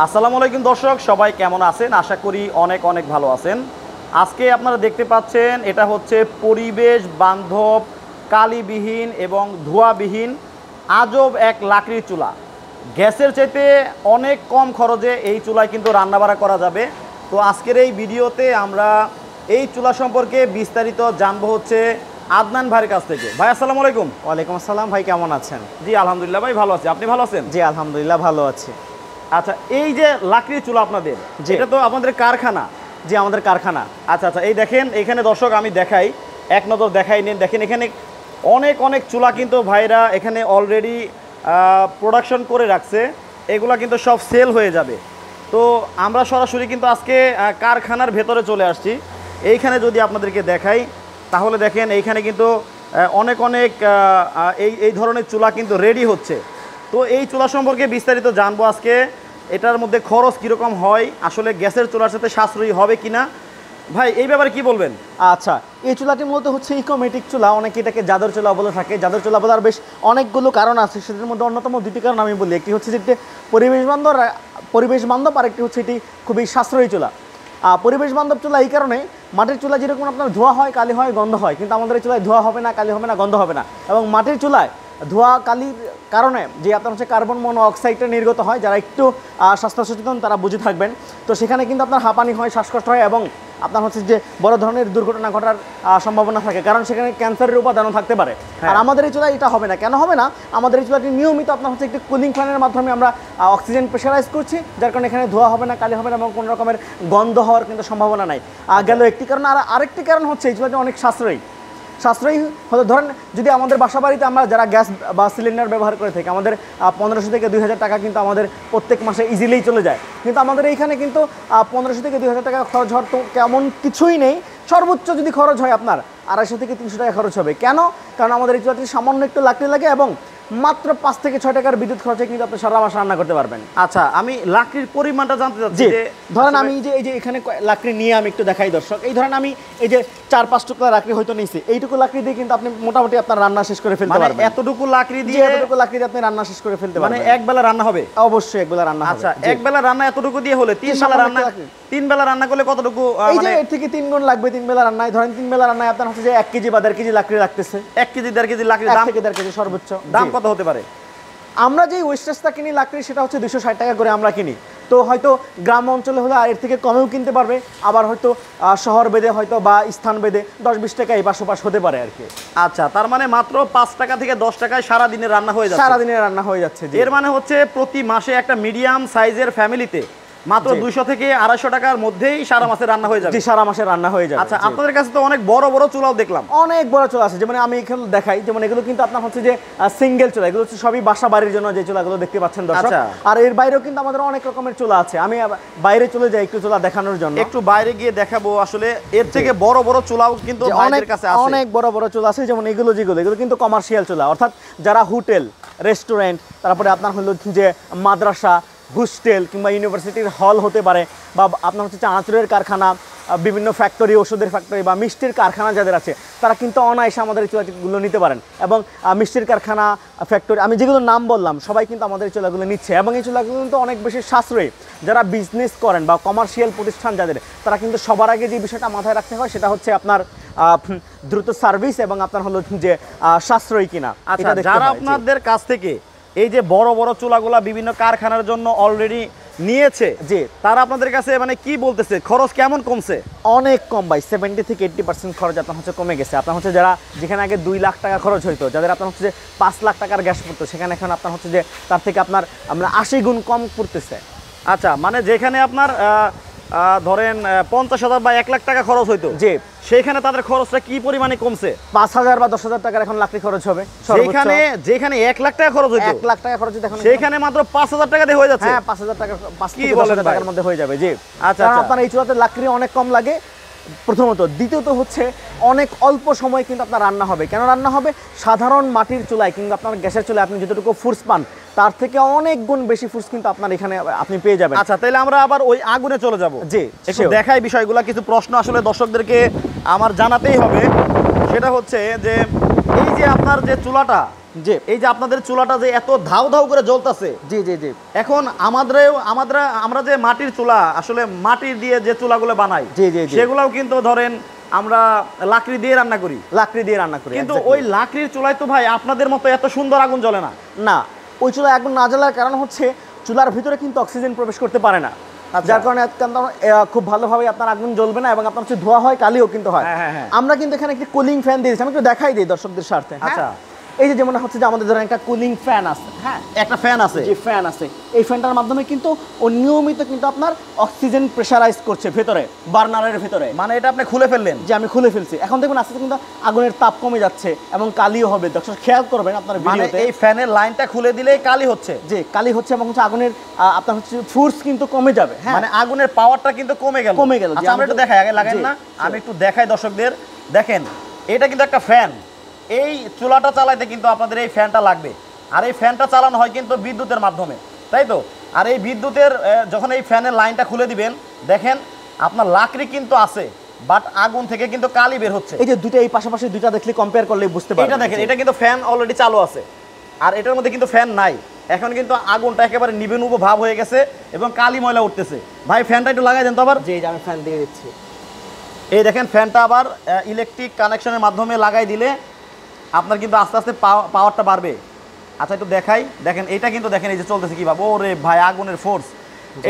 আসসালামু আলাইকুম দর্শক, সবাই কেমন আছেন? আশা করি অনেক অনেক ভালো আছেন। আজকে আপনারা দেখতে পাচ্ছেন এটা হচ্ছে পরিবেশ বান্ধব, কালিবিহীন এবং ধোঁয়াবিহীন আজব এক লাকড়ির চুলা। গ্যাসের চাইতে অনেক কম খরচে এই চুলায় কিন্তু রান্নাবাড়া করা যাবে। তো আজকের এই ভিডিওতে আমরা এই চুলা সম্পর্কে বিস্তারিত জানবো হচ্ছে আদনান ভাইয়ের কাছ থেকে। ভাই আসসালামু আলাইকুম। ওয়ালাইকুম আসসালাম ভাই, কেমন আছেন? জি আলহামদুলিল্লাহ ভাই, ভালো আছি। আপনি ভালো আছেন? জি আলহামদুলিল্লাহ ভালো আছি। আচ্ছা, এই যে লাকড়ির চুলা আপনাদের, এটা তো আপনাদের কারখানা? জি আমাদের কারখানা। আচ্ছা আচ্ছা, এই দেখেন এখানে দর্শক আমি দেখাই, এক নজর দেখাই নিন। দেখেন এখানে অনেক অনেক চুলা কিন্তু ভাইরা এখানে অলরেডি প্রোডাকশন করে রাখছে। এগুলা কিন্তু সব সেল হয়ে যাবে। তো আমরা সরাসরি কিন্তু আজকে কারখানার ভেতরে চলে আসছি। এইখানে যদি আপনাদেরকে দেখাই তাহলে দেখেন এইখানে কিন্তু অনেক অনেক এই ধরনের চুলা কিন্তু রেডি হচ্ছে। তো এই চুলা সম্পর্কে বিস্তারিত জানবো আজকে। এটার মধ্যে খরচ কীরকম হয়, আসলে গ্যাসের চুলার সাথে সাশ্রয়ী হবে কিনা, ভাই এই ব্যাপারে কি বলবেন? আচ্ছা, এই চুলাটি মূলত হচ্ছে ইকোমেটিক চুলা, অনেকে এটাকে জাদর চুলা বলে থাকে। জাদর চুলা বলার বেশ অনেকগুলো কারণ আছে, সেটার মধ্যে অন্যতম দুটি কারণ আমি বলি। একটি হচ্ছে যেটি পরিবেশ বান্ধব, আর একটি হচ্ছে এটি খুবই সাশ্রয়ী চুলা। পরিবেশ বান্ধব চুলা এই কারণে, মাটির চুলা যেরকম আপনার ধোঁয়া হয়, কালি হয়, গন্ধ হয়, কিন্তু আমাদের এই চুলায় ধোঁয়া হবে না, কালি হবে না, গন্ধ হবে না। এবং মাটির চুলায় ধোঁয়া কালির কারণে যে আপনার হচ্ছে কার্বন মনোঅক্সাইডটা নির্গত হয়, যারা একটু স্বাস্থ্য সচেতন তারা বুঝে থাকবেন। তো সেখানে কিন্তু আপনার হাঁপানি হয়, শ্বাসকষ্ট হয় এবং আপনার হচ্ছে যে বড় ধরনের দুর্ঘটনা ঘটার সম্ভাবনা থাকে, কারণ সেখানে ক্যান্সারের উপাদানও থাকতে পারে। আর আমাদের এই চুলায় এটা হবে না। কেন হবে না? আমাদের এই চুলাটি নিয়মিত আপনার হচ্ছে একটি কুলিং ফ্যানের মাধ্যমে আমরা অক্সিজেন প্রেশারাইজ করছি, যার কারণে এখানে ধোঁয়া হবে না, কালি হবে না এবং কোনো রকমের গন্ধ হওয়ার কিন্তু সম্ভাবনা নাই। গেল একটি কারণ। আর আরেকটি কারণ হচ্ছে এই চুলাটি অনেক সাশ্রয়ী হলো। ধরেন যদি আমাদের বাসা বাড়িতে আমরা যারা গ্যাস বা সিলিন্ডার ব্যবহার করে থাকি, আমাদের 1500 থেকে 2000 টাকা কিন্তু আমাদের প্রত্যেক মাসে ইজিলিই চলে যায়। কিন্তু আমাদের এইখানে কিন্তু 1500 থেকে 2000 টাকা খরচ হওয়ার তো কেমন কিছুই নেই। সর্বোচ্চ যদি খরচ হয় আপনার 250 থেকে 300 টাকা খরচ হবে। কেন? কারণ আমাদের এই চুলাটি সামান্য একটু লাকড়ি লাগে এবং মাত্র 5 থেকে 6 টাকার বিদ্যুৎ খরচে কিন্তু আপনি সারা মাস রান্না করতে পারবেন। আচ্ছা, আমি লাকড়ির পরিমাণটা জানতে চাচ্ছি। যে ধরেন আমি এই যে এখানে লাকড়ি নিয়ে আমি একটু দেখাই দর্শক। এই ধরেন আমি এই যে 4-5 টুকরা লাকড়ি হয়তো নিয়েছি, এইটুকু লাকড়ি দিয়ে কিন্তু আপনি মোটামুটি আপনার রান্না শেষ করে ফেলতে পারবেন। এতটুকু লাকড়ি দিয়ে আপনি রান্না শেষ করে ফেলতে পারবেন। মানে এক বেলা রান্না হবে? অবশ্যই এক বেলা রান্না হবে। আচ্ছা, এক বেলা রান্না এতটুকু দিয়ে হলে 3 বেলা রান্না করলে কতটুকু? এই যে এর থেকে 3 গুণ লাগবে 3 বেলা রান্নায়। ধরেন 3 বেলা রান্নায় আপনার হচ্ছে যে 1 কেজি বা 1.5 কেজি লাকড়ি লাগতেছে। 1 কেজি 1.5 কেজি লাকড়ির দাম? 1 থেকে 1.5 কেজি সর্বোচ্চ। দাম কত হতে পারে? আমরা যে ওয়েস্টেজটা কিনি লাকড়ি, সেটা হচ্ছে 260 টাকা করে আমরা কিনি। তো হয়তো গ্রাম অঞ্চলে হলে আর এর থেকে কমেও কিনতে পারবে, আবার হয়তো শহর বেদে হয়তো বা স্থান বেদে 10-20 টাকা এই পাশ হতে পারে আর কি। আচ্ছা, তার মানে মাত্র 5 টাকা থেকে 10 টাকায় সারাদিনের রান্না হয়ে যাচ্ছে? সারাদিনের রান্না হয়ে যাচ্ছে। এর মানে হচ্ছে প্রতি মাসে একটা মিডিয়াম সাইজের ফ্যামিলিতে মাত্র 200 থেকে 250 টাকার মধ্যেই সারা মাসের রান্না হয়ে যাবে? জি, সারা মাসের রান্না হয়ে যাবে। আচ্ছা, আপনাদের কাছে তো অনেক বড় বড় চুলাও দেখলাম। অনেক বড় চুলা আছে, যেমন আমি এখানে দেখাই। যেমন এগুলো কিন্তু আপনার হচ্ছে যে সিঙ্গেল চুলা, এগুলো হচ্ছে সবই বাসা বাড়ির জন্য যে চুলাগুলো দেখতে পাচ্ছেন দর্শক। আর এর বাইরেও কিন্তু আমাদের অনেক রকমের চুলা আছে। আমি বাইরে চলে যাই একটু চুলা দেখানোর জন্য। একটু বাইরে গিয়ে দেখাবো। আসলে এর থেকে বড় বড় চুলাও কিন্তু আমাদের কাছে আছে। অনেক বড় বড় চুলা আছে। যেমন এগুলো কিন্তু কমার্শিয়াল চুলা, অর্থাৎ যারা হোটেল, রেস্টুরেন্ট, তারপরে আপনার হলো যে মাদ্রাসা, হোস্টেল কিংবা ইউনিভার্সিটির হল হতে পারে, বা আপনার হচ্ছে চানাচুরের কারখানা, বিভিন্ন ফ্যাক্টরি, ওষুধের ফ্যাক্টরি বা মিষ্টির কারখানা যাদের আছে, তারা কিন্তু অনায়াসে আমাদের এই চুলাগুলো নিতে পারেন। এবং মিষ্টির কারখানা, ফ্যাক্টরি, আমি যেগুলো নাম বললাম সবাই কিন্তু আমাদের এই চুলাগুলো নিচ্ছে। এবং এই চুলাগুলো কিন্তু অনেক বেশি সাশ্রয়ী। যারা বিজনেস করেন বা কমার্শিয়াল প্রতিষ্ঠান যাদের, তারা কিন্তু সবার আগে যে বিষয়টা মাথায় রাখতে হয় সেটা হচ্ছে আপনার দ্রুত সার্ভিস এবং আপনার হলো যে সাশ্রয়ী কিনা। আচ্ছা, যারা আপনাদের কাছ থেকে এই যে বড় বড় চুলাগুলা বিভিন্ন কারখানার জন্য অলরেডি নিয়েছে, যে তারা আপনাদের কাছে মানে কি বলতেছে, খরচ কেমন কমছে? অনেক কম ভাই, 70 থেকে 80% খরচ আপনার হচ্ছে কমে গেছে। আপনার হচ্ছে যারা যেখানে আগে 2 লাখ টাকা খরচ হইতো, যাদের আপনার হচ্ছে যে 5 লাখ টাকার গ্যাস পড়তো, সেখানে এখন আপনার হচ্ছে যে তার থেকে আপনার আমরা 80 গুণ কম পড়তেছে। আচ্ছা, মানে যেখানে আপনার ধরেন 50,000 বা 1 লাখ টাকা খরচ হইতো, যে সেখানে তাদের খরচটা কি পরিমাণে কমছে? 5,000 বা 10,000 টাকার এখন লাকড়ি খরচ হবে। যেখানে 1 লাখ টাকা খরচ হইতো, 1 লাখ টাকা খরচ হইতো, এখন সেখানে মাত্র 5,000 টাকা দিয়ে হয়ে যাচ্ছে। হ্যাঁ, 5,000 টাকা, 5 থেকে 10,000 টাকার মধ্যে হয়ে যাবে। জি, আচ্ছা, আপনার এই চুলাতে লাকড়ি অনেক কম লাগে প্রথমত। দ্বিতীয়ত হচ্ছে অনেক অল্প সময় কিন্তু আপনার রান্না হবে। কেন রান্না হবে? সাধারণ মাটির চুলায় কিংবা আপনার গ্যাসের চুলায় আপনি যতটুকু ফুর্স পান, তার থেকে অনেক গুণ বেশি ফুর্স কিন্তু আপনার এখানে আপনি পেয়ে যাবেন। আচ্ছা, তাহলে আমরা আবার ওই আগুনে চলে যাব। জি, একটু দেখাই বিষয়গুলো। কিছু প্রশ্ন আসলে দর্শকদেরকে আমার জানাতেই হবে। সেটা হচ্ছে যে এই যে আপনার যে চুলাটা, জি এই যে আপনাদের চুলাটা যে এত ধাউ ধাউ করে জ্বলতেছে, জি জি জি এখন আমরা যে মাটির চুলা আসলে মাটির দিয়ে যে চুলাগুলো বানাই, জি, জি, জি। সেগুলাও কিন্তু ধরেন আমরা লাকড়ি দিয়ে রান্না করি, লাকড়ি দিয়ে রান্না করি, কিন্তু exactly। ওই লাকড়ির চুলায় তো ভাই আপনাদের মতো এত সুন্দর আগুন জ্বলে না। না, ওই চুলা আগুন না জ্বলার কারণ হচ্ছে চুলার ভিতরে কিন্তু অক্সিজেন প্রবেশ করতে পারে না, আচ্ছা। যার কারণে খুব ভালোভাবে আপনার আগুন জ্বলবে না এবং আপনার হচ্ছে ধোয়া হয়, কালিও কিন্তু হয়। হ্যাঁ, হ্যাঁ, হ্যাঁ। আমরা কিন্তু এখানে একটি কুলিং ফ্যান দিয়েছি, আমি একটু দেখাই দিই দর্শকদের স্বার্থে। আচ্ছা। এই যে যেমন হচ্ছে যে আমাদের ধরেন একটা কুলিং ফ্যান আছে, হ্যাঁ একটা ফ্যান আছে, যে ফ্যান আছে, এই ফ্যানটার মাধ্যমে কিন্তু ও নিয়মিত কিন্তু আপনার অক্সিজেন প্রেসারাইজ করছে ভেতরে, বার্নারের ভেতরে। মানে এটা আপনি খুলে ফেললেন? যে আমি খুলে ফেলছি, এখন দেখুন আস্তে আস্তে কিন্তু আগুনের তাপ কমে যাচ্ছে এবং কালিও হবে। দর্শক খেয়াল করবেন আপনার মানে ভিডিওতে, এই ফ্যানের লাইনটা খুলে দিলেই কালি হচ্ছে? যে কালি হচ্ছে এবং হচ্ছে আগুনের আপনার হচ্ছে ফোর্স কিন্তু কমে যাবে। হ্যাঁ, মানে আগুনের পাওয়ারটা কিন্তু কমে গেল। কমে গেল। আচ্ছা আমরা একটু দেখাই, আগে লাগাই না, আমি একটু দেখাই দর্শকদের। দেখেন এটা কিন্তু একটা ফ্যান, এই চুলাটা চালাইতে কিন্তু আপনাদের এই ফ্যানটা লাগবে, আর এই ফ্যানটা চালানো হয় কিন্তু বিদ্যুতের মাধ্যমে, তাই তো? আর এই বিদ্যুতের যখন এই ফ্যানের লাইনটা খুলে দিবেন, দেখেন আপনার লাকড়ি কিন্তু আছে, বাট আগুন থেকে কিন্তু কালি বের হচ্ছে। এই যে দুটো এই পাশাপাশি দুইটা দেখলে কম্পেয়ার করলে বুঝতে পারবেন। এটা দেখেন, এটা কিন্তু ফ্যান অলরেডি চালু আছে, আর এটার মধ্যে কিন্তু ফ্যান নাই। এখন কিন্তু আগুনটা একেবারে নিভে নুবো ভাব হয়ে গেছে এবং কালি ময়লা উঠতেছে। ভাই ফ্যানটা একটু লাগাই দেন তো আবার। যে আমি ফ্যান দিয়ে দিচ্ছি। এই দেখেন ফ্যানটা আবার ইলেকট্রিক কানেকশনের মাধ্যমে লাগাই দিলে আপনার কিন্তু আস্তে আস্তে পাওয়ারটা বাড়বে। আচ্ছা একটু দেখাই, দেখেন এটা কিন্তু দেখেন এই যে চলতেছে কিভাবে, ওরে ভাই আগুনের ফোর্স।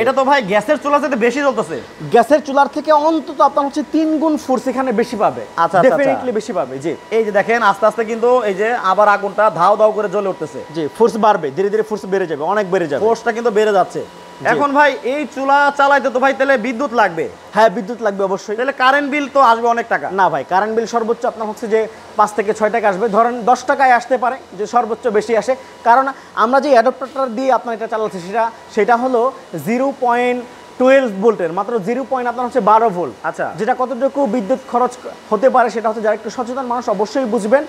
এটা তো ভাই গ্যাসের চুলা থেকে বেশি চলতেছে। গ্যাসের চুলার থেকে অন্তত আপনার হচ্ছে 3 গুণ ফোর্স এখানে বেশি পাবে। আচ্ছা, ডেফিনেটলি বেশি পাবে। জি এই যে দেখেন আস্তে আস্তে কিন্তু এই যে আবার আগুনটা ধাও ধাও করে জ্বলে উঠতেছে। জি ফোর্স বাড়বে, ধীরে ধীরে ফোর্স বেড়ে যাবে, অনেক বেড়ে যাবে, ফোর্সটা কিন্তু বেড়ে যাচ্ছে। এখন ভাই এই চুলা চালাইতে তো ভাই তাহলে বিদ্যুৎ লাগবে। হ্যাঁ বিদ্যুৎ লাগবে অবশ্যই। তাহলে কারেন্ট বিল তো আসবে অনেক টাকা। না ভাই, কারেন্ট বিল সর্বোচ্চ আপনার হচ্ছে যে 5 থেকে 6 টাকা আসবে, ধরেন 10 টাকায় আসতে পারে, যে সর্বোচ্চ বেশি আসে। কারণ আমরা যে অ্যাডাপ্টারটা দিয়ে আপনার এটা চালাচ্ছি সেটা হলো 0.12 ভোল্টের, মাত্র 0. আপনার হচ্ছে 12 ভোল্ট। আচ্ছা। যেটা কতটুকু বিদ্যুৎ খরচ হতে পারে সেটা হচ্ছে যারা একটু সচেতন মানুষ অবশ্যই বুঝবেন।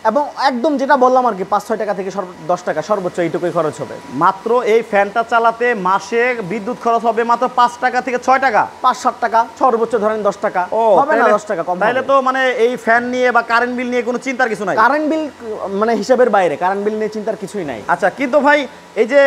এবং একদম যেটা বললাম আর কি, 5-6 টাকা থেকে 10 টাকা সর্বোচ্চ এইটুকুই খরচ হবে। মাত্র এই ফ্যানটা চালাতে মাসে বিদ্যুৎ খরচ হবে মাত্র 5 টাকা থেকে 6 টাকা, 5-7 টাকা, সর্বোচ্চ ধরেন 10 টাকা হবে না, 10 টাকা কম। তাহলে তো মানে এই ফ্যান নিয়ে বা কারেন্ট বিল নিয়ে কোনো চিন্তার কিছু নাই। কারেন্ট বিল মানে হিসাবের বাইরে, কারেন্ট বিল নিয়ে চিন্তার কিছুই নাই। আচ্ছা, কিন্তু ভাই এই যে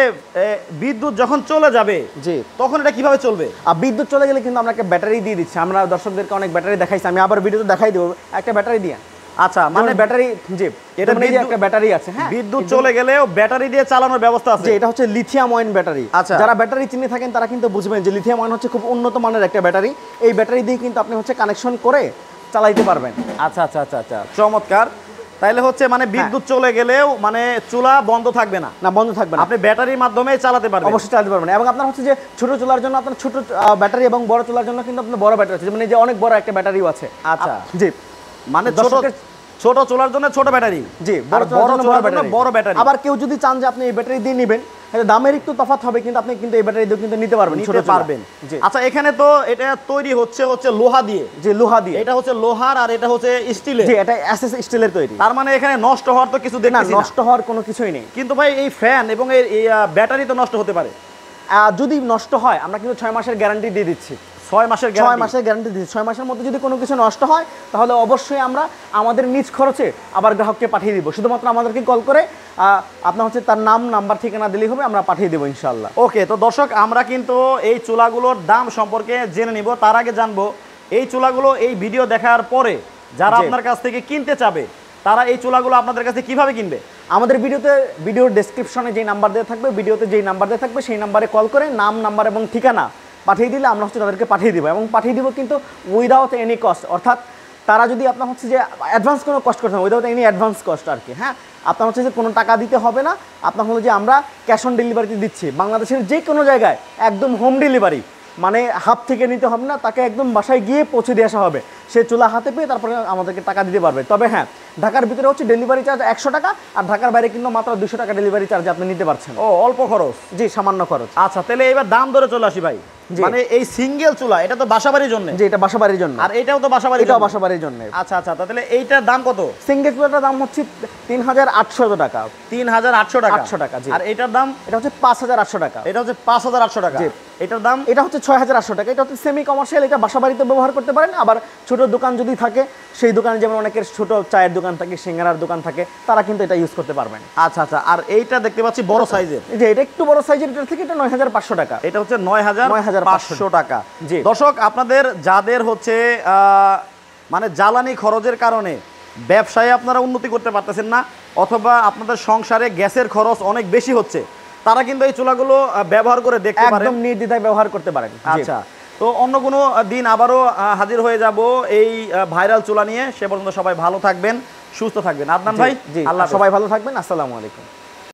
বিদ্যুৎ যখন চলে যাবে, জি, তখন এটা কিভাবে চলবে? আর বিদ্যুৎ চলে গেলে কিন্তু আমরা একটা ব্যাটারি দিয়ে দিচ্ছি। আমরা দর্শকদেরকে অনেক ব্যাটারি দেখাইছি, আমি আবার ভিডিওতে দেখাই দেবো একটা ব্যাটারি দিয়ে। আচ্ছা, মানে ব্যাটারি, জি এটা একটা ব্যাটারি আছে। হ্যাঁ, বিদ্যুৎ চলে গেলেও ব্যাটারি দিয়ে চালানোর ব্যবস্থা আছে। যে এটা হচ্ছে লিথিয়াম আয়ন ব্যাটারি। আচ্ছা। যারা ব্যাটারি চিনে থাকেন তারা কিন্তু বুঝবেন যে লিথিয়াম আয়ন হচ্ছে খুব উন্নত মানের একটা ব্যাটারি। এই ব্যাটারি দিয়ে কিন্তু আপনি হচ্ছে কানেকশন করে চালাইতে পারবেন। আচ্ছা আচ্ছা আচ্ছা আচ্ছা, চমৎকার। তাইলে হচ্ছে মানে বিদ্যুৎ চলে গেলেও মানে চুলা বন্ধ থাকবে না? না, বন্ধ থাকবে না, আপনি ব্যাটারির মাধ্যমে চালাতে পারবেন। অবশ্যই চালাতে পারবেন। এবং আপনার হচ্ছে যে ছোট চুলার জন্য আপনার ছোট ব্যাটারি এবং বড় চুলার জন্য কিন্তু আপনার বড় ব্যাটারি আছে, মানে যে অনেক বড় একটা ব্যাটারিও আছে। আচ্ছা, জি, মানে দর্শকের ছোট চুলার জন্য ছোট ব্যাটারি, জি, বড় চুলার জন্য বড় ব্যাটারি। আবার কেউ যদি চান যে আপনি এই ব্যাটারি দিয়ে নেবেন, দামের একটু তফাৎ হবে, কিন্তু আপনি কিন্তু এই ব্যাটারি দিয়ে কিন্তু নিতে পারবেন, ছোট পারবেন। আচ্ছা, এখানে তো এটা তৈরি হচ্ছে লোহা দিয়ে। যে লোহা দিয়ে, এটা হচ্ছে লোহার আর এটা হচ্ছে স্টিলের। জি, এটা এসএস স্টিলের তৈরি। তার মানে এখানে নষ্ট হওয়ার তো কিছু দেখতেছি না। নষ্ট হওয়ার কোনো কিছুই নেই। কিন্তু ভাই এই ফ্যান এবং এই ব্যাটারি তো নষ্ট হতে পারে। যদি নষ্ট হয় আমরা কিন্তু 6 মাসের গ্যারান্টি দিয়ে দিচ্ছি। 6 মাসের গ্যারান্টি দিচ্ছি। 6 মাসের মধ্যে যদি কোনো কিছু নষ্ট হয় তাহলে অবশ্যই আমরা আমাদের নিজ খরচে আবার গ্রাহককে পাঠিয়ে দিব। শুধুমাত্র আমাদেরকে কল করে আপনার হচ্ছে তার নাম, নাম্বার, ঠিকানা দিলেই হবে, আমরা পাঠিয়ে দেবো ইনশাআল্লাহ। ওকে, তো দর্শক আমরা কিন্তু এই চুলাগুলোর দাম সম্পর্কে জেনে নিব। তার আগে জানবো এই চুলাগুলো এই ভিডিও দেখার পরে যারা আপনার কাছ থেকে কিনতে চাবে তারা এই চুলাগুলো আপনাদের কাছে কিভাবে কিনবে? আমাদের ভিডিওর ডেসক্রিপশনে যেই নাম্বার দেওয়া থাকবে, ভিডিওতে যেই নাম্বার দেওয়া থাকবে সেই নাম্বারে কল করে নাম, নাম্বার এবং ঠিকানা পাঠিয়ে দিলে আমরা হচ্ছে তাদেরকে পাঠিয়ে দেবো। এবং পাঠিয়ে দিব কিন্তু উইদাউট এনি কস্ট, অর্থাৎ তারা যদি আপনার হচ্ছে যে অ্যাডভান্স কোনো কস্ট করতে হবে, উইদাউট এনি অ্যাডভান্স কস্ট আর কি। হ্যাঁ, আপনার হচ্ছে যে কোনো টাকা দিতে হবে না। আপনার হলো যে আমরা ক্যাশ অন ডেলিভারিতে দিচ্ছি বাংলাদেশের যে কোনো জায়গায়, একদম হোম ডেলিভারি, মানে হাত থেকে নিতে হবে না, তাকে একদম বাসায় গিয়ে পৌঁছে দিয়ে আসা হবে। সে চুলা হাতে পেয়ে তারপরে আমাদেরকে টাকা দিতে পারবে। তবে হ্যাঁ, ঢাকার ভিতরে হচ্ছে ডেলিভারি চার্জ 100 টাকা, আর ঢাকার বাইরে কিন্তু মাত্র 200 টাকা ডেলিভারি চার্জ আপনি নিতে পারছেন। ও, অল্প খরচ। জি, সামান্য খরচ। আচ্ছা, তাহলে এবার দাম ধরে চলে আসি ভাই। মানে এই সিঙ্গেল চুলা এটা তো বাসাবাড়ির জন্য। জি, এটা বাসাবাড়ির জন্য। আর এটাও তো বাসাবাড়ির, এটাও বাসাবাড়ির জন্য। আচ্ছা আচ্ছা, তাহলে এইটার দাম কত? সিঙ্গেল চুলাটার দাম হচ্ছে 3800 টাকা। 3800 টাকা? 800 টাকা। জি। আর এটার দাম? এটা হচ্ছে 5800 টাকা। এটা হচ্ছে 5800 টাকা। জি। এটার দাম? এটা হচ্ছে 6800 টাকা। এটা হচ্ছে সেমি কমার্শিয়াল, এটা বাসাবাড়িতে ব্যবহার করতে পারেন, আবার ছোট দোকান যদি থাকে, সেই দোকানে যেমন অনেকের ছোট চায়ের দোকান থাকে, সিঙ্গারার দোকান থাকে, তারা কিন্তু এটা ইউজ করতে পারবেন। আচ্ছা আচ্ছা, আর এইটা দেখতে পাচ্ছি বড় সাইজের, এই যে এটা একটু বড় সাইজের, এটা থেকে এটা 9500 টাকা। এটা হচ্ছে 9500 টাকা। জি। দর্শক, আপনাদের যাদের হচ্ছে মানে জ্বালানি খরচের কারণে ব্যবসায় আপনারা উন্নতি করতে পারতেছেন না, অথবা আপনাদের সংসারে গ্যাসের খরচ অনেক বেশি হচ্ছে, তারা কিন্তু এই চুলাগুলো ব্যবহার করে দেখতে পারেন, একদম নির্দ্বিধায় ব্যবহার করতে পারেন। আচ্ছা, তো অন্য কোনো দিন আবারও হাজির হয়ে যাব এই ভাইরাল চুলা নিয়ে। সে পর্যন্ত সবাই ভালো থাকবেন, সুস্থ থাকবেন। আদনান ভাই, জি, আল্লাহ সবাই ভালো থাকবেন। আসসালামু আলাইকুম।